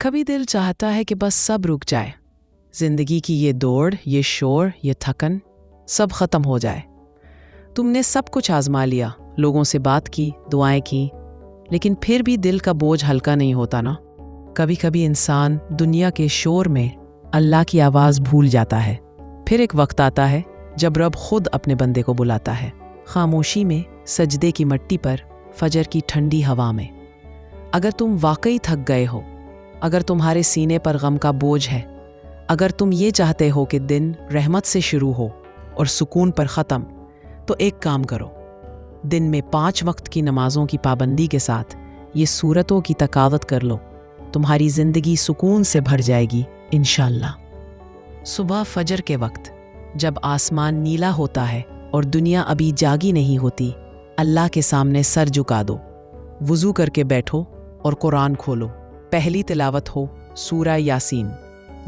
कभी दिल चाहता है कि बस सब रुक जाए, जिंदगी की ये दौड़, ये शोर, ये थकन सब खत्म हो जाए। तुमने सब कुछ आजमा लिया, लोगों से बात की, दुआएं की, लेकिन फिर भी दिल का बोझ हल्का नहीं होता ना। कभी कभी इंसान दुनिया के शोर में अल्लाह की आवाज़ भूल जाता है। फिर एक वक्त आता है जब रब खुद अपने बंदे को बुलाता है, खामोशी में, सजदे की मिट्टी पर, फजर की ठंडी हवा में। अगर तुम वाकई थक गए हो, अगर तुम्हारे सीने पर गम का बोझ है, अगर तुम ये चाहते हो कि दिन रहमत से शुरू हो और सुकून पर ख़त्म, तो एक काम करो। दिन में 5 वक्त की नमाजों की पाबंदी के साथ ये सूरतों की तकावत कर लो। तुम्हारी ज़िंदगी सुकून से भर जाएगी इंशाअल्लाह। सुबह फजर के वक्त जब आसमान नीला होता है और दुनिया अभी जागी नहीं होती, अल्लाह के सामने सर झुका दो, वुज़ू करके बैठो और कुरान खोलो। पहली तिलावत हो सूरा यासीन।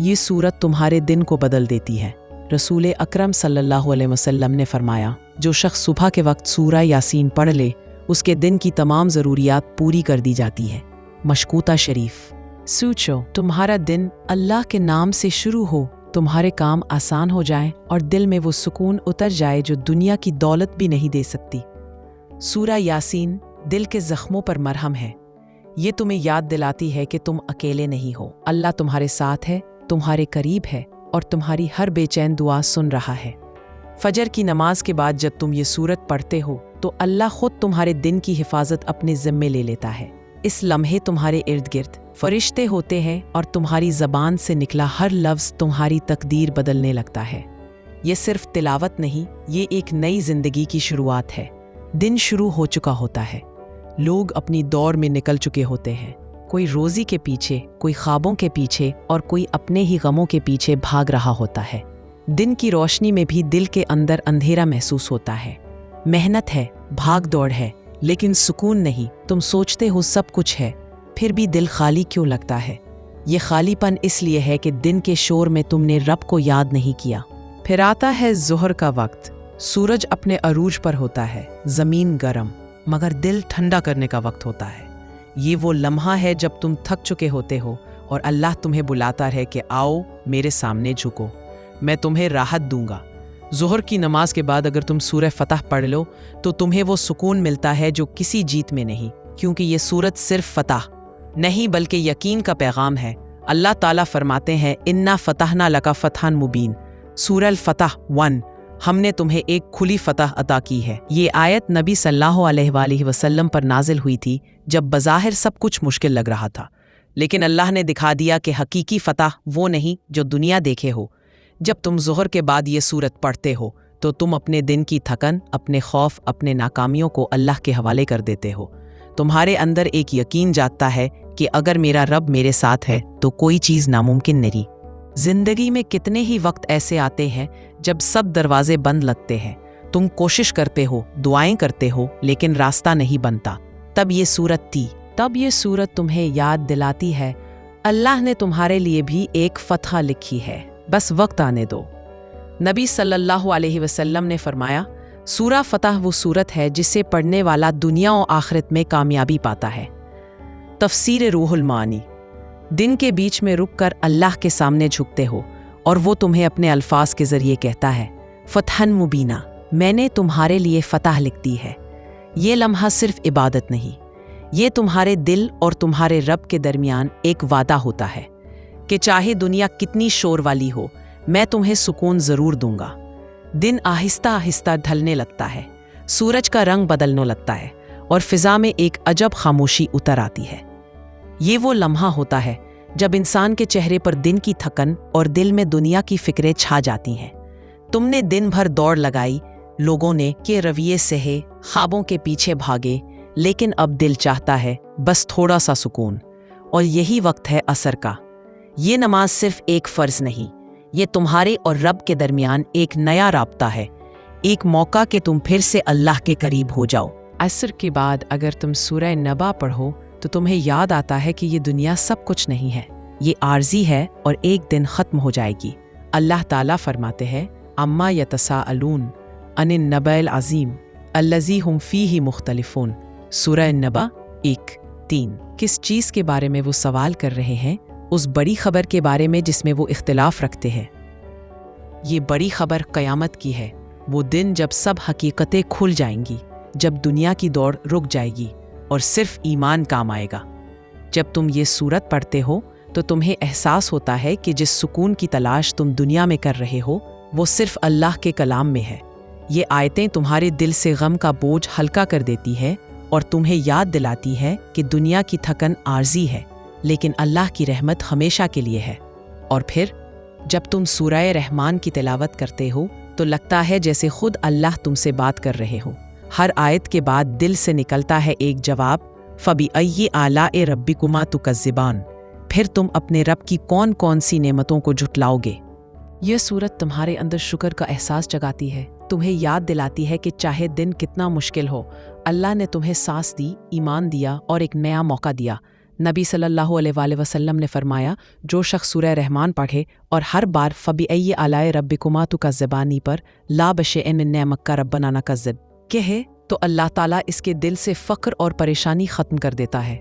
ये सूरत तुम्हारे दिन को बदल देती है। रसूल अकरम सल्लल्लाहु अलैहि वसल्लम ने फरमाया, जो शख्स सुबह के वक्त सूरा यासीन पढ़ ले, उसके दिन की तमाम ज़रूरियात पूरी कर दी जाती है। मशकूता शरीफ। सोचो, तुम्हारा दिन अल्लाह के नाम से शुरू हो, तुम्हारे काम आसान हो जाएं और दिल में वो सुकून उतर जाए जो दुनिया की दौलत भी नहीं दे सकती। सूरा यासीन दिल के ज़ख्मों पर मरहम है। ये तुम्हें याद दिलाती है कि तुम अकेले नहीं हो। अल्लाह तुम्हारे साथ है, तुम्हारे करीब है और तुम्हारी हर बेचैन दुआ सुन रहा है। फजर की नमाज के बाद जब तुम ये सूरत पढ़ते हो तो अल्लाह खुद तुम्हारे दिन की हिफाजत अपने ज़िम्मे ले लेता है। इस लम्हे तुम्हारे इर्द गिर्द फरिश्ते होते हैं और तुम्हारी ज़बान से निकला हर लफ्ज़ तुम्हारी तकदीर बदलने लगता है। ये सिर्फ तिलावत नहीं, ये एक नई ज़िंदगी की शुरुआत है। दिन शुरू हो चुका होता है, लोग अपनी दौड़ में निकल चुके होते हैं। कोई रोज़ी के पीछे, कोई ख्वाबों के पीछे और कोई अपने ही गमों के पीछे भाग रहा होता है। दिन की रोशनी में भी दिल के अंदर अंधेरा महसूस होता है। मेहनत है, भाग दौड़ है, लेकिन सुकून नहीं। तुम सोचते हो सब कुछ है, फिर भी दिल खाली क्यों लगता है? ये खालीपन इसलिए है कि दिन के शोर में तुमने रब को याद नहीं किया। फिर आता है ज़ोहर का वक्त। सूरज अपने अरूज पर होता है, ज़मीन गर्म, मगर दिल ठंडा करने का वक्त होता है। ये वो लम्हा है जब तुम थक चुके होते हो और अल्लाह तुम्हें बुलाता है कि आओ मेरे सामने झुको, मैं तुम्हें राहत दूंगा। ज़ोहर की नमाज के बाद अगर तुम सूरह फतह पढ़ लो तो तुम्हें वो सुकून मिलता है जो किसी जीत में नहीं, क्योंकि ये सूरत सिर्फ फतह नहीं बल्कि यकीन का पैगाम है। अल्लाह ताला फरमाते हैं, इन्ना फतहना लका फतहन मुबीन। सूरह फतह 1। हमने तुम्हें एक खुली फतह अता की है। ये आयत नबी सल्लल्लाहु अलैहि वसल्लम पर नाजिल हुई थी जब बज़ाहिर सब कुछ मुश्किल लग रहा था, लेकिन अल्लाह ने दिखा दिया कि हकीकी फतह वो नहीं जो दुनिया देखे हो। जब तुम ज़ोहर के बाद ये सूरत पढ़ते हो तो तुम अपने दिन की थकन, अपने खौफ, अपने नाकामियों को अल्लाह के हवाले कर देते हो। तुम्हारे अंदर एक यकीन जागता है कि अगर मेरा रब मेरे साथ है तो कोई चीज़ नामुमकिन नहीं। जिंदगी में कितने ही वक्त ऐसे आते हैं जब सब दरवाजे बंद लगते हैं। तुम कोशिश करते हो, दुआएं करते हो, लेकिन रास्ता नहीं बनता। तब ये सूरत थी। तब ये सूरत तुम्हें याद दिलाती है, अल्लाह ने तुम्हारे लिए भी एक फतह लिखी है, बस वक्त आने दो। नबी सल्लल्लाहु अलैहि वसल्लम ने फरमाया, सूरा फतह वो सूरत है जिसे पढ़ने वाला दुनिया और आखिरत में कामयाबी पाता है। तफसीर रूहुल मानी। दिन के बीच में रुककर अल्लाह के सामने झुकते हो और वो तुम्हें अपने अल्फाज के ज़रिए कहता है, फतहन मुबीना, मैंने तुम्हारे लिए फ़तह लिख दी है। ये लम्हा सिर्फ इबादत नहीं, ये तुम्हारे दिल और तुम्हारे रब के दरमियान एक वादा होता है कि चाहे दुनिया कितनी शोर वाली हो, मैं तुम्हें सुकून ज़रूर दूंगा। दिन आहिस्ता आहिस्ता ढलने लगता है, सूरज का रंग बदलने लगता है और फ़िज़ा में एक अजब खामोशी उतर आती है। ये वो लम्हा होता है जब इंसान के चेहरे पर दिन की थकन और दिल में दुनिया की फिक्रें छा जाती हैं। तुमने दिन भर दौड़ लगाई, लोगों ने के रवैये सहे, ख्वाबों के पीछे भागे, लेकिन अब दिल चाहता है बस थोड़ा सा सुकून। और यही वक्त है असर का। ये नमाज सिर्फ एक फ़र्ज़ नहीं, ये तुम्हारे और रब के दरमियान एक नया राब्ता है, एक मौका कि तुम फिर से अल्लाह के करीब हो जाओ। असर के बाद अगर तुम सूरह नबा पढ़ो तो तुम्हें याद आता है कि ये दुनिया सब कुछ नहीं है, ये आर्जी है और एक दिन ख़त्म हो जाएगी। अल्लाह ताला फरमाते हैं, अम्मा यतसाअलून अनिन नबअल अज़ीम अल्लज़ी हुम फ़ीही मुख्तलिफ़ून। सूरह नबा 1:3। किस चीज़ के बारे में वो सवाल कर रहे हैं, उस बड़ी खबर के बारे में जिसमें वो इख्तिलाफ रखते हैं। ये बड़ी खबर क़यामत की है, वो दिन जब सब हकीकतें खुल जाएंगी, जब दुनिया की दौड़ रुक जाएगी और सिर्फ ईमान काम आएगा। जब तुम ये सूरत पढ़ते हो तो तुम्हें एहसास होता है कि जिस सुकून की तलाश तुम दुनिया में कर रहे हो वो सिर्फ अल्लाह के कलाम में है। ये आयतें तुम्हारे दिल से गम का बोझ हल्का कर देती है और तुम्हें याद दिलाती है कि दुनिया की थकन आर्जी है, लेकिन अल्लाह की रहमत हमेशा के लिए है। और फिर जब तुम सूरह रहमान की तिलावत करते हो तो लगता है जैसे खुद अल्लाह तुमसे बात कर रहे हो। हर आयत के बाद दिल से निकलता है एक जवाब, फ़बी-अय्यि आलाए रब्बिकुमा तुकज़्ज़िबान। फिर तुम अपने रब की कौन कौन सी नेमतों को झुटलाओगे। यह सूरत तुम्हारे अंदर शुक्र का एहसास जगाती है, तुम्हें याद दिलाती है कि चाहे दिन कितना मुश्किल हो, अल्लाह ने तुम्हें सांस दी, ईमान दिया और एक नया मौका दिया। नबी सल्लल्लाहु अलैहि वसल्लम ने फरमाया, जो शख्स सूरह रहमान पढ़े और हर बार फ़बी-अय्यि आलाए रब्बिकुमा तुकज़्ज़िबानी पर ला बशैइन मिन निअमतिका रब्बना नकज़्ज़िब कहे तो अल्लाह ताला इसके दिल से फ़क्र और परेशानी ख़त्म कर देता है।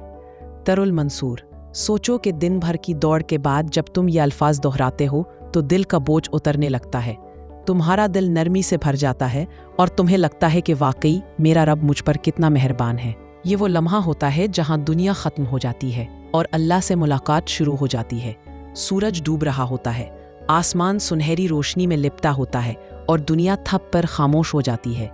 तरुल मंसूर। सोचो कि दिन भर की दौड़ के बाद जब तुम ये अल्फाज दोहराते हो तो दिल का बोझ उतरने लगता है, तुम्हारा दिल नरमी से भर जाता है और तुम्हें लगता है कि वाकई मेरा रब मुझ पर कितना मेहरबान है। ये वो लम्हा होता है जहाँ दुनिया ख़त्म हो जाती है और अल्लाह से मुलाकात शुरू हो जाती है। सूरज डूब रहा होता है, आसमान सुनहरी रोशनी में लिपटा होता है और दुनिया थप पर खामोश हो जाती है।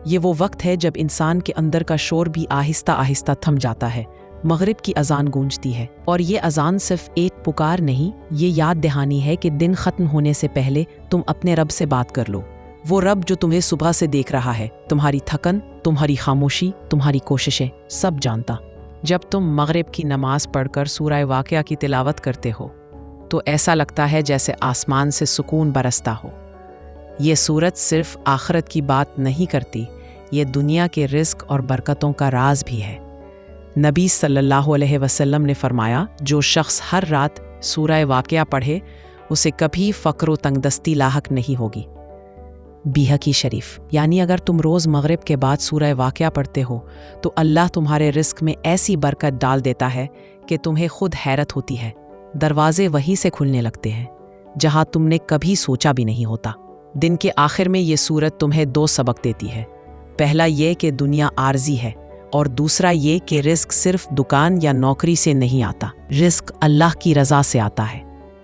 ये वो वक्त है जब इंसान के अंदर का शोर भी आहिस्ता आहिस्ता थम जाता है। मगरिब की अजान गूंजती है और ये अजान सिर्फ एक पुकार नहीं, ये याद दहानी है कि दिन ख़त्म होने से पहले तुम अपने रब से बात कर लो। वो रब जो तुम्हें सुबह से देख रहा है, तुम्हारी थकन, तुम्हारी खामोशी, तुम्हारी कोशिशें सब जानता। जब तुम मगरिब की नमाज पढ़कर सूरह वाक़िया की तिलावत करते हो तो ऐसा लगता है जैसे आसमान से सुकून बरसता हो। ये सूरत सिर्फ आखिरत की बात नहीं करती, ये दुनिया के रिज़्क़ और बरकतों का राज भी है। नबी सल्लल्लाहु अलैहि वसल्लम ने फरमाया, जो शख्स हर रात सूरह वाक़िया पढ़े उसे कभी फ़क्र व तंगदस्ती लाहक नहीं होगी। बीहकी शरीफ। यानी अगर तुम रोज़ मगरिब के बाद सूरह वाक़िया पढ़ते हो तो अल्लाह तुम्हारे रिज़्क़ में ऐसी बरकत डाल देता है कि तुम्हें खुद हैरत होती है। दरवाज़े वहीं से खुलने लगते हैं जहाँ तुमने कभी सोचा भी नहीं होता। दिन के आखिर में ये सूरत तुम्हें दो सबक देती है। पहला ये कि दुनिया आर्जी है और दूसरा ये कि रिज़्क़ सिर्फ दुकान या नौकरी से नहीं आता, रिज़्क़ अल्लाह की रज़ा से आता है।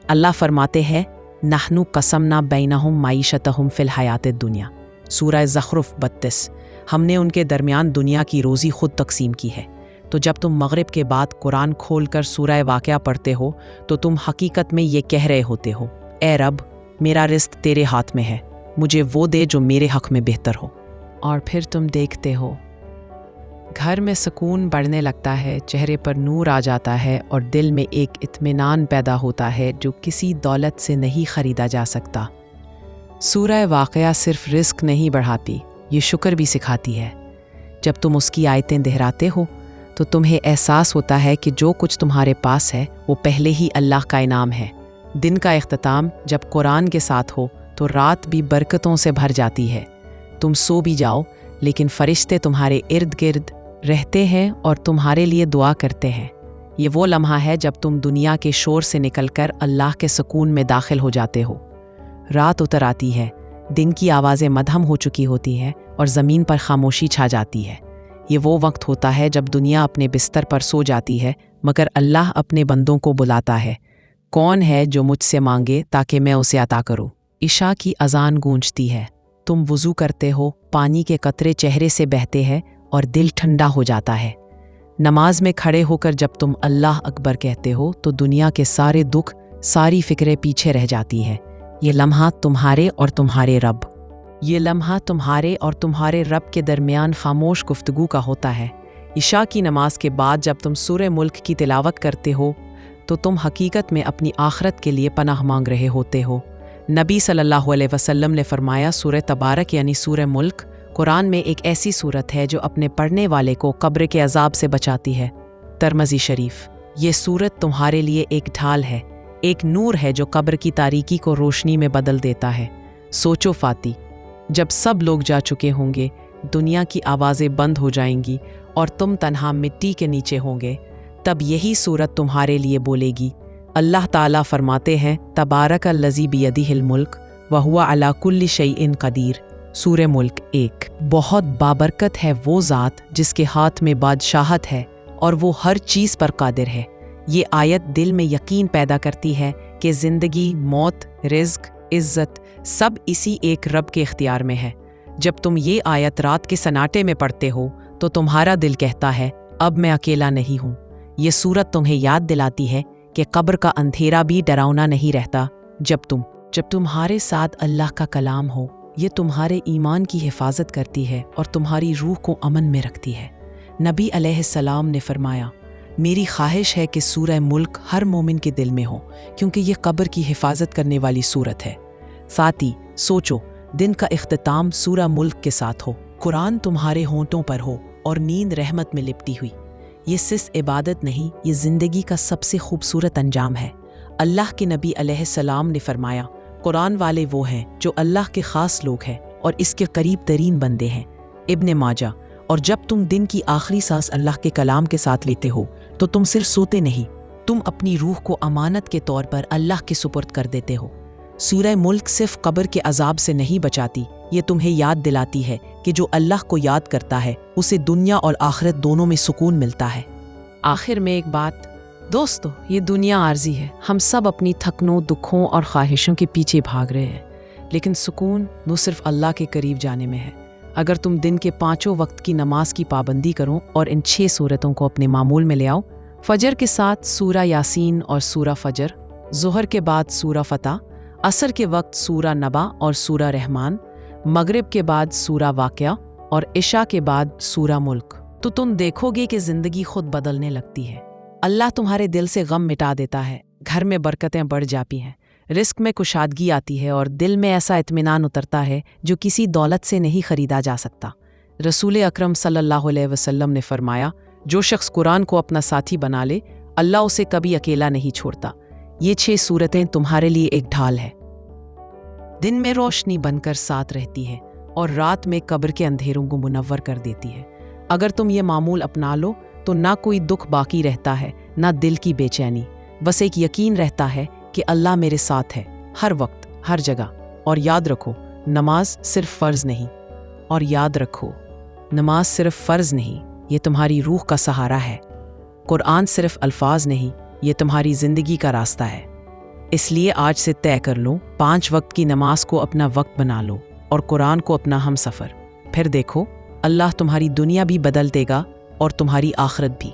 अल्लाह फरमाते हैं, नहनु कसमना बैनहुम माईशतहुम फिल हयातिद दुनिया। सूरह ज़ुख़रुफ़ 32। हमने उनके दरमियान दुनिया की रोज़ी खुद तकसीम की है। तो जब तुम मगरिब के बाद कुरान खोल कर सूरह वाक़िया पढ़ते हो तो तुम हकीकत में ये कह रहे होते हो, ए रब, मेरा रिज़्क़ तेरे हाथ में है, मुझे वो दे जो मेरे हक़ में बेहतर हो। और फिर तुम देखते हो घर में सुकून बढ़ने लगता है, चेहरे पर नूर आ जाता है और दिल में एक इत्मीनान पैदा होता है जो किसी दौलत से नहीं ख़रीदा जा सकता। सूरह वाक़िया सिर्फ रिज़्क़ नहीं बढ़ाती, ये शुक्र भी सिखाती है। जब तुम उसकी आयतें दोहराते हो तो तुम्हें एहसास होता है कि जो कुछ तुम्हारे पास है वो पहले ही अल्लाह का इनाम है। दिन का इख्तिताम जब कुरान के साथ हो तो रात भी बरकतों से भर जाती है। तुम सो भी जाओ लेकिन फ़रिश्ते तुम्हारे इर्द गिर्द रहते हैं और तुम्हारे लिए दुआ करते हैं। ये वो लम्हा है जब तुम दुनिया के शोर से निकलकर अल्लाह के सुकून में दाखिल हो जाते हो। रात उतर आती है, दिन की आवाज़ें मद्धम हो चुकी होती हैं और ज़मीन पर खामोशी छा जाती है। ये वो वक्त होता है जब दुनिया अपने बिस्तर पर सो जाती है मगर अल्लाह अपने बंदों को बुलाता है, कौन है जो मुझसे मांगे ताकि मैं उसे अता करूं। इशा की अजान गूंजती है, तुम वुज़ू करते हो, पानी के कतरे चेहरे से बहते हैं और दिल ठंडा हो जाता है। नमाज में खड़े होकर जब तुम अल्लाह अकबर कहते हो तो दुनिया के सारे दुख, सारी फ़िक्रें पीछे रह जाती हैं। ये लम्हा तुम्हारे और तुम्हारे रब के दरमियान खामोश गुफ्तगू का होता है। इशा की नमाज के बाद जब तुम सूरह मुल्क की तिलावत करते हो तो तुम हकीकत में अपनी आखरत के लिए पनाह मांग रहे होते हो। नबी सल्लल्लाहु अलैहि वसल्लम ने फरमाया, सूरह तबारक यानी सूरह मुल्क कुरान में एक ऐसी सूरत है जो अपने पढ़ने वाले को कब्र के अजाब से बचाती है। तिरमिज़ी शरीफ। ये सूरत तुम्हारे लिए एक ढाल है, एक नूर है जो कब्र की तारीकी को रोशनी में बदल देता है। सोचो फाती, जब सब लोग जा चुके होंगे, दुनिया की आवाज़ें बंद हो जाएंगी और तुम तन्हा मिट्टी के नीचे होंगे, तब यही सूरत तुम्हारे लिए बोलेगी, اللہ تعالیٰ فرماتے ہیں تبارک الذی بیدہ الملک وہو علی کل شیء قدیر۔ سورہ ملک 1۔ بہت بابرکت ہے وہ ذات جس کے ہاتھ میں بادشاہت ہے اور وہ ہر چیز پر قادر ہے۔ یہ آیت دل میں یقین پیدا کرتی ہے کہ زندگی، موت، رزق، عزت سب اسی ایک رب کے اختیار میں ہے۔ جب تم یہ آیت رات کے سناٹے میں پڑھتے ہو تو تمہارا دل کہتا ہے اب میں اکیلا نہیں ہوں۔ یہ سورت تمہیں یاد دلاتی ہے کہ قبر کا اندھیرا بھی ڈراؤنا نہیں رہتا جب تمہارے ساتھ اللہ کا کلام ہو۔ یہ تمہارے ایمان کی حفاظت کرتی ہے اور تمہاری روح کو امن میں رکھتی ہے۔ نبی علیہ السلام نے فرمایا میری خواہش ہے کہ سورہ ملک ہر مومن کے دل میں ہو کیونکہ یہ قبر کی حفاظت کرنے والی سورت ہے۔ ساتھ ہی سوچو دن کا اختتام سورہ ملک کے ساتھ ہو، قرآن تمہارے ہونٹوں پر ہو اور نیند رحمت میں لپٹی ہوئی۔ یہ صرف عبادت نہیں، یہ زندگی کا سب سے خوبصورت انجام ہے۔ اللہ کے نبی علیہ السلام نے فرمایا قرآن والے وہ ہیں جو اللہ کے خاص لوگ ہیں اور اس کے قریب ترین بندے ہیں۔ ابن ماجہ۔ اور جب تم دن کی آخری سانس اللہ کے کلام کے ساتھ لیتے ہو تو تم صرف سوتے نہیں، تم اپنی روح کو امانت کے طور پر اللہ کے سپرد کر دیتے ہو۔ سورہ ملک صرف قبر کے عذاب سے نہیں بچاتی، یہ تمہیں یاد دلاتی ہے کہ جو اللہ کو یاد کرتا ہے اسے دنیا اور آخرت دونوں میں سکون ملتا ہے۔ آخر میں ایک بات دوستو، یہ دنیا عارضی ہے، ہم سب اپنی تھکنوں، دکھوں اور خواہشوں کے پیچھے بھاگ رہے ہیں، لیکن سکون وہ صرف اللہ کے قریب جانے میں ہے۔ اگر تم دن کے 5 وقت کی نماز کی پابندی کرو اور ان 6 سورتوں کو اپنے معمول میں لے آؤ، فجر کے ساتھ سورہ یاسین اور سورہ فجر، ظہر کے بعد سورہ فتح، عصر کے وقت سورہ نبا اور سورہ رحمان، مغرب کے بعد سورہ واقعہ اور عشاء کے بعد سورہ ملک، تو تم دیکھو گے کہ زندگی خود بدلنے لگتی ہے۔ اللہ تمہارے دل سے غم مٹا دیتا ہے، گھر میں برکتیں بڑھ جاتی ہیں، رزق میں کشادگی آتی ہے اور دل میں ایسا اطمینان اترتا ہے جو کسی دولت سے نہیں خریدا جا سکتا۔ رسول اکرم صلی اللہ علیہ وسلم نے فرمایا جو شخص قرآن کو اپنا ساتھی بنا لے اللہ اسے کبھی اکیلا نہیں چھوڑتا۔ یہ 6 سورتیں تمہارے لیے ایک ڈھال ہے، دن میں روشنی بن کر ساتھ رہتی ہے اور رات میں قبر کے اندھیروں کو منور کر دیتی ہے۔ اگر تم یہ معمول اپنا لو تو نہ کوئی دکھ باقی رہتا ہے، نہ دل کی بے چینی، بس ایک یقین رہتا ہے کہ اللہ میرے ساتھ ہے ہر وقت، ہر جگہ۔ اور یاد رکھو نماز صرف فرض نہیں، یہ تمہاری روح کا سہارا ہے۔ قرآن صرف الفاظ نہیں، یہ تمہاری زندگی کا راستہ ہے۔ اس لیے آج سے طے کر لو، 5 وقت کی نماز کو اپنا وقت بنا لو اور قرآن کو اپنا ہم سفر۔ پھر دیکھو اللہ تمہاری دنیا بھی بدل دے گا اور تمہاری آخرت بھی۔